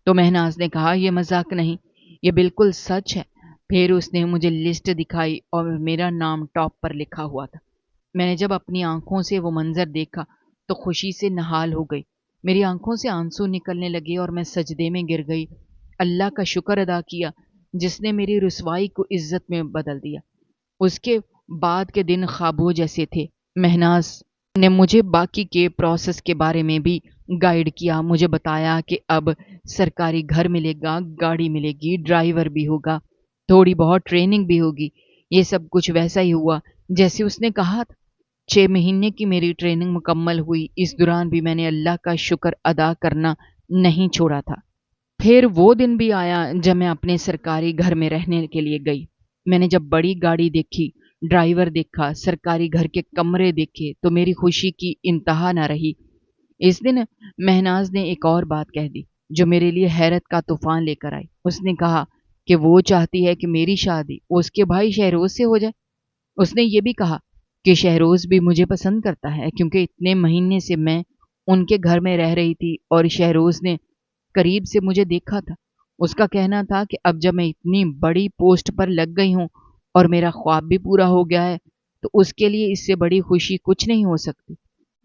تو مہناز نے کہا، یہ مذاق نہیں، یہ بالکل سچ ہے۔ پھر اس نے مجھے لسٹ دکھائی اور میرا نام ٹاپ پر لکھا ہوا تھا۔ میں نے جب اپنی آنکھوں سے وہ منظر دیکھا تو خوشی سے نہال ہو گئی، میری آنکھوں سے آنسو نکلنے لگے اور میں سجدے میں گر گئی، اللہ کا شکر ادا کیا جس نے میری رسوائی کو عزت میں بدل دیا۔ اس کے بعد کے دن خوابوں جیسے تھے۔ مہناز نے مجھے باقی کے پروسیس کے بارے میں بھی گائیڈ کیا، مجھے بتایا کہ اب سرکاری گھر ملے گا، گاڑی ملے گی، ڈرائیور بھی ہوگا، تھوڑی بہت ٹریننگ بھی ہوگی۔ یہ سب کچھ ویسا ہی ہوا جیسے اس نے کہا تھا۔ 6 مہینے کی میری ٹریننگ مکمل ہوئی، اس دوران بھی میں نے اللہ کا شکر ادا کرنا نہیں چھوڑا تھا۔ پھر وہ دن بھی آیا جب میں اپنے سرکاری گھر میں رہنے کے لیے گئی۔ میں نے جب بڑی گاڑی دیکھی، ڈرائیور دیکھا، سرکاری گھر کے کمرے دیکھے تو میری خوشی کی انتہا نہ رہی۔ اس دن مہناز نے ایک اور بات کہہ دی جو میرے لیے حیرت کا طوفان لے کر آئی۔ اس نے کہا کہ وہ چاہتی ہے کہ میری شادی اس کے بھائی شہروز سے ہو جائے۔ اس نے یہ بھی کہا کہ شہروز بھی مجھے پسند کرتا ہے کیونکہ اتنے مہینے سے میں ان کے گھر میں رہ رہی تھی اور شہروز نے قریب سے مجھے دیکھا تھا۔ اس کا کہنا تھا کہ اب جب میں اتنی بڑی پوسٹ پر لگ گئی ہوں اور میرا خواب بھی پورا ہو گیا ہے تو اس کے لیے اس سے بڑی خوشی کچھ نہیں ہو سکتی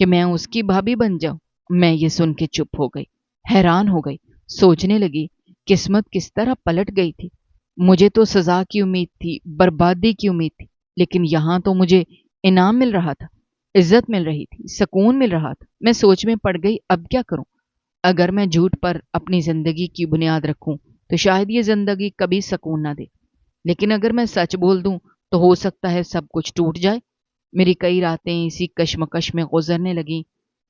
کہ میں اس کی بھابھی بن جاؤں۔ میں یہ سن کے چپ ہو گئی، حیران ہو گئی، سوچنے لگی قسمت کس طرح پلٹ گئی تھی۔ مجھے تو سزا کی امید تھی، بربادی کی امید تھی، لیکن یہاں تو مجھے انعام مل رہا تھا، عزت مل رہی تھی، سکون مل رہا تھا۔ میں سوچ میں پڑ گئی، اب کیا کروں؟ اگر میں جھوٹ پر اپنی زندگی کی بنیاد رکھوں تو شاید یہ زندگی کبھی سکون نہ دے، لیکن اگر میں سچ بول دوں تو ہو سکتا ہے سب کچھ ٹوٹ جائے۔ میری کئی راتیں اسی کشمکش میں گزرنے لگیں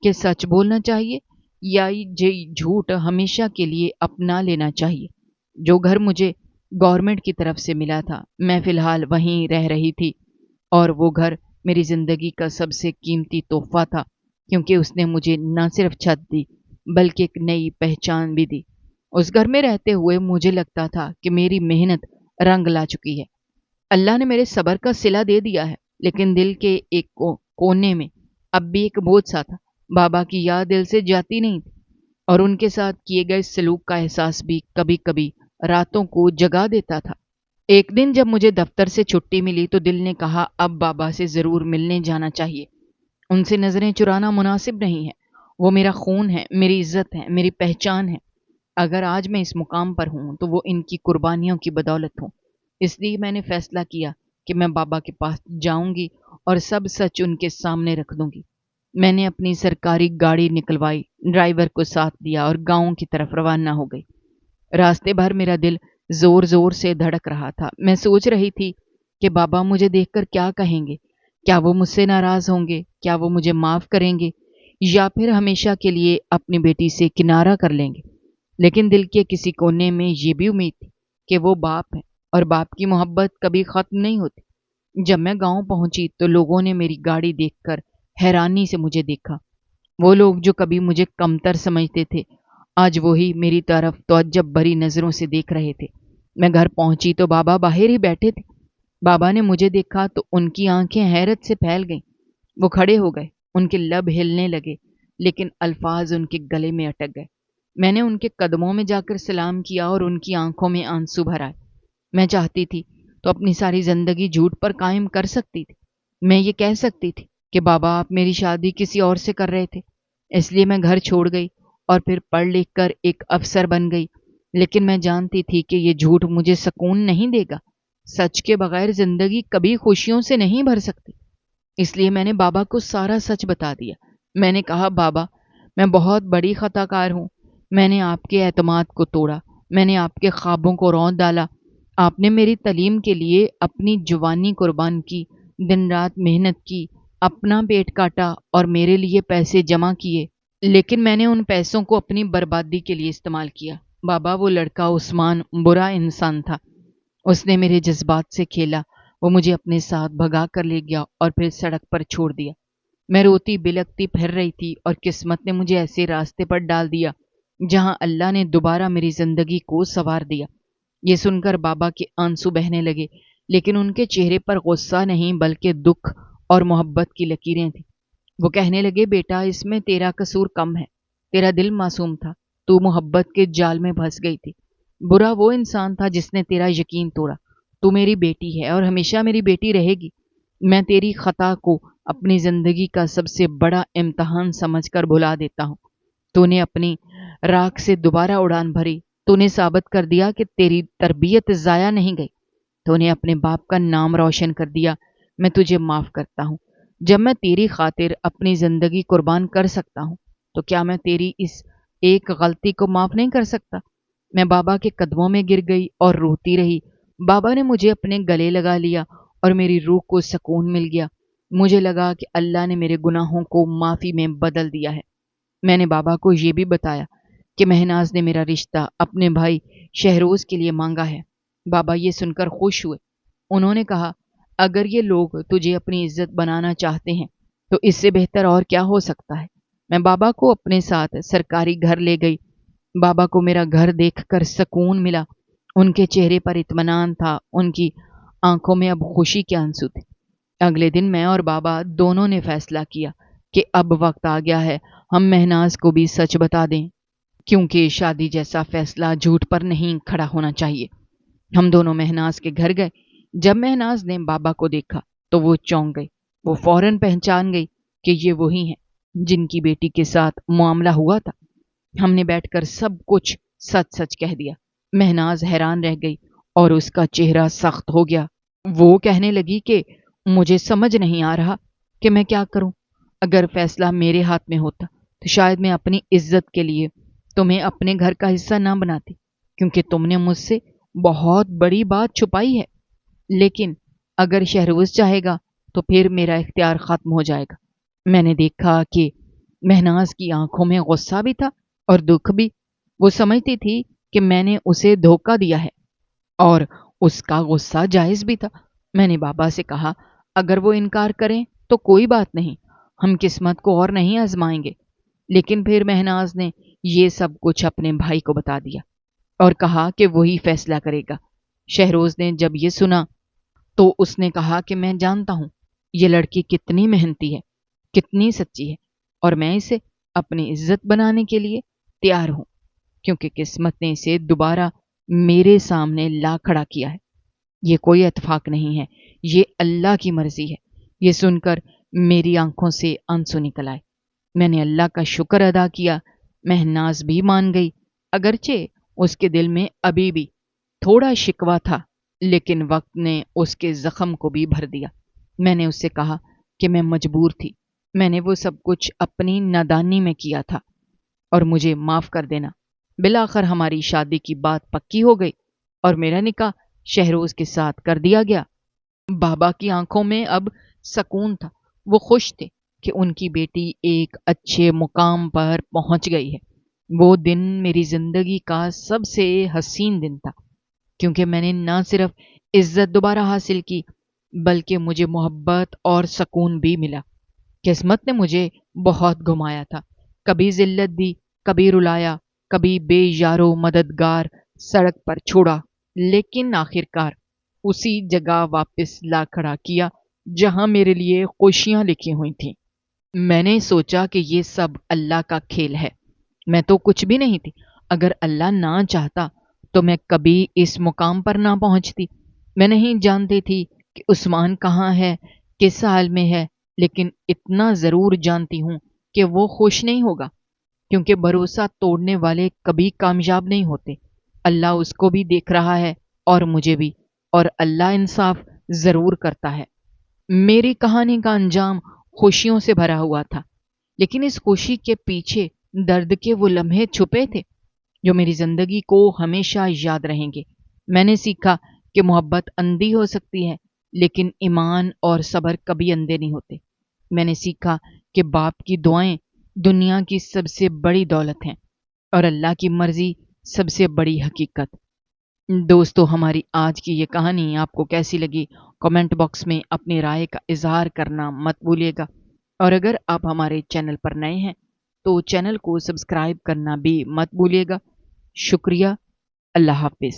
کہ سچ بولنا چاہیے یا یہ جھوٹ ہمیشہ کے لیے اپنا لینا چاہیے۔ جو گھر مجھے گورنمنٹ کی طرف سے ملا تھا، میں فی الحال وہیں رہ رہی تھی، اور وہ گھر میری زندگی کا سب سے قیمتی تحفہ تھا کیونکہ اس نے مجھے نہ صرف چھت دی بلکہ ایک نئی پہچان بھی دی۔ اس گھر میں رہتے ہوئے مجھے لگتا تھا کہ میری محنت رنگ لا چکی ہے، اللہ نے میرے صبر کا صلہ دے دیا ہے، لیکن دل کے ایک کونے میں اب بھی ایک بوجھ سا تھا۔ بابا کی یاد دل سے جاتی نہیں تھی اور ان کے ساتھ کیے گئے سلوک کا احساس بھی کبھی کبھی راتوں کو جگا دیتا تھا۔ ایک دن جب مجھے دفتر سے چھٹی ملی تو دل نے کہا اب بابا سے ضرور ملنے جانا چاہیے، ان سے نظریں چرانا مناسب نہیں ہے، وہ میرا خون ہے، میری عزت ہے، میری پہچان ہے۔ اگر آج میں اس مقام پر ہوں تو وہ ان کی قربانیوں کی بدولت ہوں۔ اس لیے میں نے فیصلہ کیا کہ میں بابا کے پاس جاؤں گی اور سب سچ ان کے سامنے رکھ دوں گی۔ میں نے اپنی سرکاری گاڑی نکلوائی، ڈرائیور کو ساتھ دیا اور گاؤں کی طرف روانہ ہو گئی۔ راستے بھر میرا دل زور زور سے دھڑک رہا تھا۔ میں سوچ رہی تھی کہ بابا مجھے دیکھ کر کیا کہیں گے، کیا وہ مجھ سے ناراض ہوں گے، کیا وہ مجھے معاف کریں گے یا پھر ہمیشہ کے لیے اپنی بیٹی سے کنارہ کر لیں گے۔ لیکن دل کے کسی کونے میں یہ بھی امید تھی کہ وہ باپ ہے اور باپ کی محبت کبھی ختم نہیں ہوتی۔ جب میں گاؤں پہنچی تو لوگوں نے میری گاڑی دیکھ کر حیرانی سے مجھے دیکھا۔ وہ لوگ جو کبھی مجھے کمتر سمجھتے تھے آج وہی میری طرف تعجب بھری نظروں سے دیکھ رہے تھے۔ میں گھر پہنچی تو بابا باہر ہی بیٹھے تھے۔ بابا نے مجھے دیکھا تو ان کی آنکھیں حیرت سے پھیل گئیں، وہ کھڑے ہو گئے، ان کے لب ہلنے لگے لیکن الفاظ ان کے گلے میں اٹک گئے۔ میں نے ان کے قدموں میں جا کر سلام کیا اور ان کی آنکھوں میں آنسو بھر آئے۔ میں چاہتی تھی تو اپنی ساری زندگی جھوٹ پر قائم کر سکتی تھی، میں یہ کہہ سکتی تھی کہ بابا آپ میری شادی کسی اور سے کر رہے تھے، اس لیے میں گھر چھوڑ گئی اور پھر پڑھ لکھ کر ایک افسر بن گئی، لیکن میں جانتی تھی کہ یہ جھوٹ مجھے سکون نہیں دے گا۔ سچ کے بغیر زندگی کبھی خوشیوں سے نہیں بھر سکتی۔ اس لیے میں نے بابا کو سارا سچ بتا دیا۔ میں نے کہا بابا، میں بہت بڑی خطا کار ہوں، میں نے آپ کے اعتماد کو توڑا، میں نے آپ کے خوابوں کو رونت ڈالا، آپ نے میری تعلیم کے لیے اپنی جوانی قربان کی، دن رات محنت کی، اپنا پیٹ کاٹا اور میرے لیے پیسے جمع کیے، لیکن میں نے ان پیسوں کو اپنی بربادی کے لیے استعمال کیا۔ بابا، وہ لڑکا عثمان برا انسان تھا، اس نے میرے جذبات سے کھیلا، وہ مجھے اپنے ساتھ بھگا کر لے گیا اور پھر سڑک پر چھوڑ دیا۔ میں روتی بلکتی پھر رہی تھی اور قسمت نے مجھے ایسے راستے پر ڈال دیا جہاں اللہ نے دوبارہ میری زندگی کو سنوار دیا۔ یہ سن کر بابا کے آنسو بہنے لگے، لیکن ان کے چہرے پر غصہ نہیں بلکہ دکھ اور محبت کی لکیریں تھیں۔ وہ کہنے لگے، بیٹا، اس میں تیرا قصور کم ہے، تیرا دل معصوم تھا، تو محبت کے جال میں پھنس گئی تھی۔ برا وہ انسان تھا جس نے تیرا یقین توڑا۔ تو میری بیٹی ہے اور ہمیشہ میری بیٹی رہے گی۔ میں تیری خطا کو اپنی زندگی کا سب سے بڑا امتحان سمجھ کر بھلا دیتا ہوں۔ تو نے اپنی راکھ سے دوبارہ اڑان بھری، تو نے ثابت کر دیا کہ تیری تربیت ضائع نہیں گئی، تو نے اپنے باپ کا نام روشن کر دیا۔ میں تجھے معاف کرتا ہوں۔ جب میں تیری خاطر اپنی زندگی قربان کر سکتا ہوں تو کیا میں تیری اس ایک غلطی کو معاف نہیں کر سکتا؟ میں بابا کے قدموں میں گر گئی اور روتی رہی۔ بابا نے مجھے اپنے گلے لگا لیا اور میری روح کو سکون مل گیا۔ مجھے لگا کہ اللہ نے میرے گناہوں کو معافی میں بدل دیا ہے۔ میں نے بابا کو یہ بھی بتایا کہ مہناز نے میرا رشتہ اپنے بھائی شہروز کے لیے مانگا ہے۔ بابا یہ سن کر خوش ہوئے۔ انہوں نے کہا، اگر یہ لوگ تجھے اپنی عزت بنانا چاہتے ہیں تو اس سے بہتر اور کیا ہو سکتا ہے۔ میں بابا کو اپنے ساتھ سرکاری گھر لے گئی۔ بابا کو میرا گھر دیکھ کر سکون ملا، ان کے چہرے پر اطمینان تھا، ان کی آنکھوں میں اب خوشی کے آنسو تھے۔ اگلے دن میں اور بابا دونوں نے فیصلہ کیا کہ اب وقت آ گیا ہے ہم مہناز کو بھی سچ بتا دیں، کیونکہ شادی جیسا فیصلہ جھوٹ پر نہیں کھڑا ہونا چاہیے۔ ہم دونوں مہناز کے گھر گئے۔ جب مہناز نے بابا کو دیکھا تو وہ چونک گئی۔ وہ فوراً پہچان گئی کہ یہ وہی ہیں جن کی بیٹی کے ساتھ معاملہ ہوا تھا۔ ہم نے بیٹھ کر سب کچھ سچ سچ کہہ دیا۔ مہناز حیران رہ گئی اور اس کا چہرہ سخت ہو گیا۔ وہ کہنے لگی کہ مجھے سمجھ نہیں آ رہا کہ میں کیا کروں۔ اگر فیصلہ میرے ہاتھ میں ہوتا تو شاید میں اپنی عزت کے لیے تمہیں اپنے گھر کا حصہ نہ بناتی، کیونکہ تم نے مجھ سے بہت بڑی بات چھپائی ہے۔ لیکن اگر شہروز چاہے گا تو پھر میرا اختیار ختم ہو جائے گا۔ میں نے دیکھا کہ مہناز کی آنکھوں میں غصہ بھی تھا اور دکھ بھی۔ وہ سمجھتی تھی کہ میں نے اسے دھوکہ دیا ہے اور اس کا غصہ جائز بھی تھا۔ میں نے بابا سے کہا، اگر وہ انکار کریں تو کوئی بات نہیں، ہم قسمت کو اور نہیں آزمائیں گے۔ لیکن پھر مہناز نے یہ سب کچھ اپنے بھائی کو بتا دیا اور کہا کہ وہی فیصلہ کرے گا۔ شہروز نے جب یہ سنا تو اس نے کہا کہ میں جانتا ہوں یہ لڑکی کتنی محنتی ہے، کتنی سچی ہے، اور میں اسے اپنی عزت بنانے کے لیے تیار ہوں، کیونکہ قسمت نے اسے دوبارہ میرے سامنے لا کھڑا کیا ہے۔ یہ کوئی اتفاق نہیں ہے، یہ اللہ کی مرضی ہے۔ یہ سن کر میری آنکھوں سے آنسو نکل آئے۔ میں نے اللہ کا شکر ادا کیا۔ مہناز بھی مان گئی، اگرچہ اس کے دل میں ابھی بھی تھوڑا شکوہ تھا، لیکن وقت نے اس کے زخم کو بھی بھر دیا۔ میں نے اس سے کہا کہ میں مجبور تھی، میں نے وہ سب کچھ اپنی نادانی میں کیا تھا اور مجھے معاف کر دینا۔ بالآخر ہماری شادی کی بات پکی ہو گئی اور میرا نکاح شہروز کے ساتھ کر دیا گیا۔ بابا کی آنکھوں میں اب سکون تھا۔ وہ خوش تھے کہ ان کی بیٹی ایک اچھے مقام پر پہنچ گئی ہے۔ وہ دن میری زندگی کا سب سے حسین دن تھا، کیونکہ میں نے نہ صرف عزت دوبارہ حاصل کی بلکہ مجھے محبت اور سکون بھی ملا۔ قسمت نے مجھے بہت گھمایا تھا، کبھی ذلت دی، کبھی رلایا، کبھی بے یارو مددگار سڑک پر چھوڑا، لیکن آخرکار اسی جگہ واپس لا کھڑا کیا جہاں میرے لیے خوشیاں لکھی ہوئی تھیں۔ میں نے سوچا کہ یہ سب اللہ کا کھیل ہے، میں تو کچھ بھی نہیں تھی۔ اگر اللہ نہ چاہتا تو میں کبھی اس مقام پر نہ پہنچتی۔ میں نہیں جانتی تھی کہ عثمان کہاں ہے، کس حال میں ہے، लेकिन इतना ज़रूर जानती हूँ कि वो खुश नहीं होगा, क्योंकि भरोसा तोड़ने वाले कभी कामयाब नहीं होते। अल्लाह उसको भी देख रहा है और मुझे भी, और अल्लाह इंसाफ ज़रूर करता है। मेरी कहानी का अंजाम खुशियों से भरा हुआ था, लेकिन इस खुशी के पीछे दर्द के वो लम्हे छुपे थे जो मेरी जिंदगी को हमेशा याद रहेंगे। मैंने सीखा कि मोहब्बत अंधी हो सकती है, लेकिन ईमान और सब्र कभी अंधे नहीं होते। मैंने सीखा कि बाप की दुआएं दुनिया की सबसे बड़ी दौलत हैं और अल्लाह की मर्जी सबसे बड़ी हकीकत। दोस्तों, हमारी आज की ये कहानी आपको कैसी लगी? कमेंट बॉक्स में अपनी राय का इजहार करना मत भूलिएगा। और अगर आप हमारे चैनल पर नए हैं तो चैनल को सब्सक्राइब करना भी मत भूलिएगा। शुक्रिया। अल्लाह हाफिज।